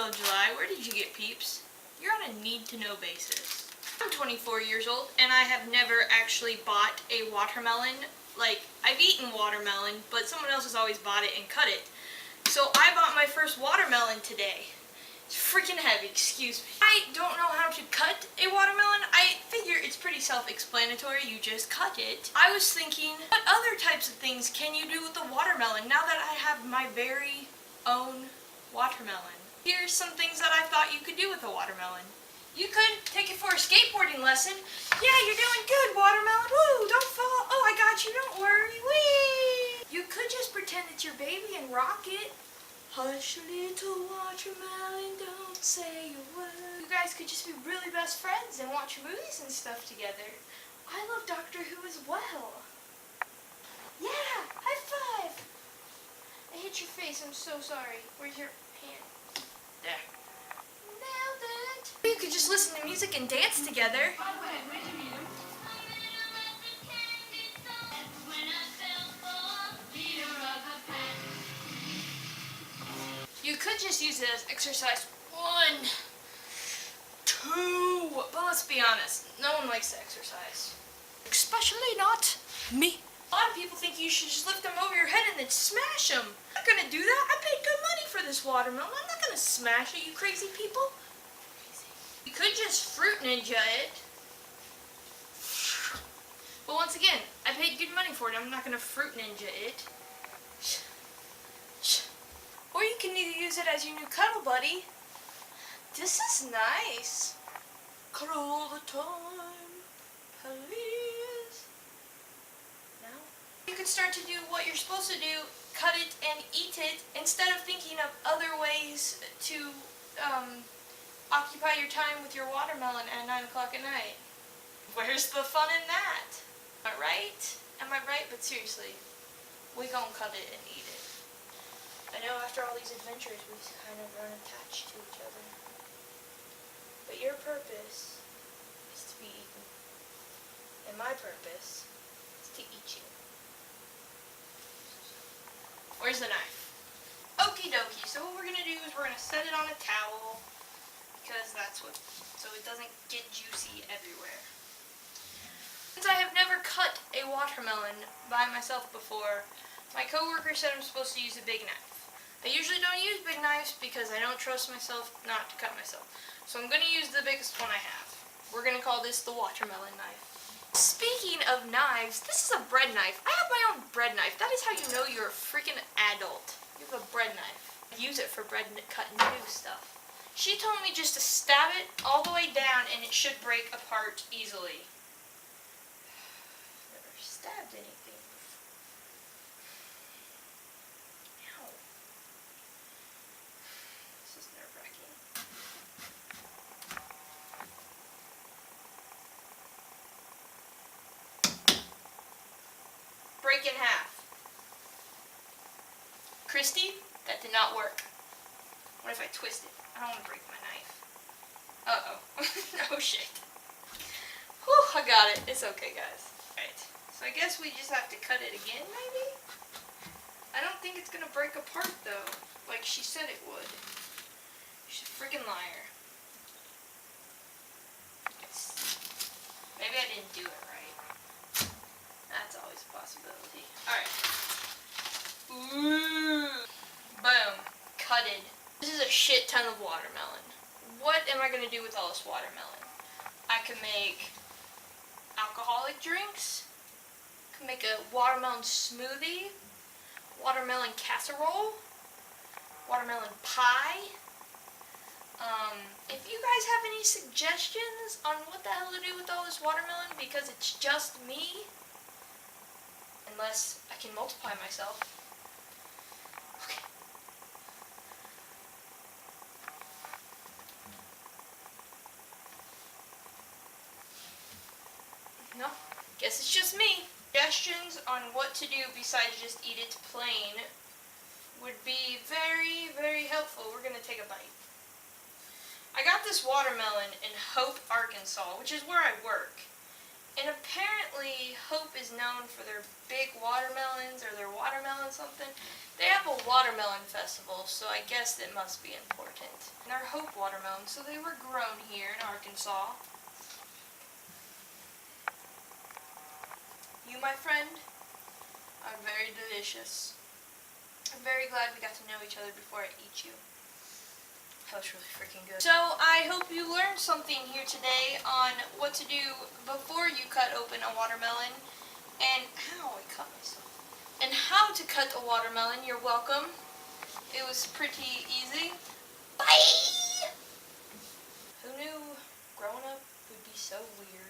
middle of July. Where did you get, peeps? You're on a need-to-know basis. I'm 24 years old, and I have never actually bought a watermelon. Like, I've eaten watermelon, but someone else has always bought it and cut it. So I bought my first watermelon today. It's freaking heavy, excuse me. I don't know how to cut a watermelon. I figure it's pretty self-explanatory, you just cut it. I was thinking, what other types of things can you do with a watermelon now that I have my very own watermelon? Here's some things that I thought you could do with a watermelon. You could take it for a skateboarding lesson. Yeah, you're doing good, watermelon. Woo, don't fall. Oh, I got you, don't worry. Whee! You could just pretend it's your baby and rock it. Hush, little watermelon, don't say a word. You guys could just be really best friends and watch movies and stuff together. I love Doctor Who as well. Yeah, high five. I hit your face, I'm so sorry. Where's your hand? There. Nailed it. You could just listen to music and dance together. You could just use it as exercise 1, 2, but let's be honest, no one likes to exercise. Especially not me. A lot of people think you should just lift them over your head and then smash them. I'm not gonna do that. I paid good money for this watermelon. I'm not gonna smash it, you crazy people. You could just fruit ninja it. But once again, I paid good money for it. I'm not gonna fruit ninja it. Or you can either use it as your new cuddle buddy. This is nice. Cuddle all the time, please. Now, you can start to do what you're supposed to do, cut it and eat it, instead of thinking of other ways to occupy your time with your watermelon at 9 o'clock at night. Where's the fun in that? Am I right? Am I right? But seriously, we gonna cut it and eat it. I know after all these adventures we kind of run attached to each other. But your purpose is to be eaten. And my purpose is to eat you. Where's the knife? Okie dokie. So what we're going to do is we're going to set it on a towel. Because that's what, so it doesn't get juicy everywhere. Since I have never cut a watermelon by myself before, my coworker said I'm supposed to use a big knife. I usually don't use big knives because I don't trust myself not to cut myself. So I'm going to use the biggest one I have. We're going to call this the watermelon knife. Speaking of knives, this is a bread knife. I have my own bread knife. That is how you know you're a freaking adult. You have a bread knife. I use it for bread cutting new stuff. She told me just to stab it all the way down and it should break apart easily. Never stabbed anything. Break in half. Christy, that did not work. What if I twist it? I don't want to break my knife. Uh-oh. No shit. Whew, I got it. It's okay, guys. Alright. So I guess we just have to cut it again, maybe? I don't think it's going to break apart, though. Like she said it would. She's a freaking liar. Maybe I didn't do it right. That's always a possibility. Alright. Ooh. Boom. Cutted. This is a shit ton of watermelon. What am I going to do with all this watermelon? I can make alcoholic drinks. I can make a watermelon smoothie. Watermelon casserole. Watermelon pie. If you guys have any suggestions on what the hell to do with all this watermelon, because it's just me, unless I can multiply myself. Okay. No, guess it's just me. Suggestions on what to do besides just eat it plain would be very, very helpful. We're going to take a bite. I got this watermelon in Hope, Arkansas, which is where I work. And apparently Hope is known for their big watermelons or their watermelon something. They have a watermelon festival, so I guess it must be important. And they're Hope watermelons, so they were grown here in Arkansas. You, my friend, are very delicious. I'm very glad we got to know each other before I eat you. That was really freaking good. So I hope you learned something here today on what to do before you cut open a watermelon and how I cut myself. And how to cut a watermelon. You're welcome. It was pretty easy. Bye! Who knew growing up would be so weird?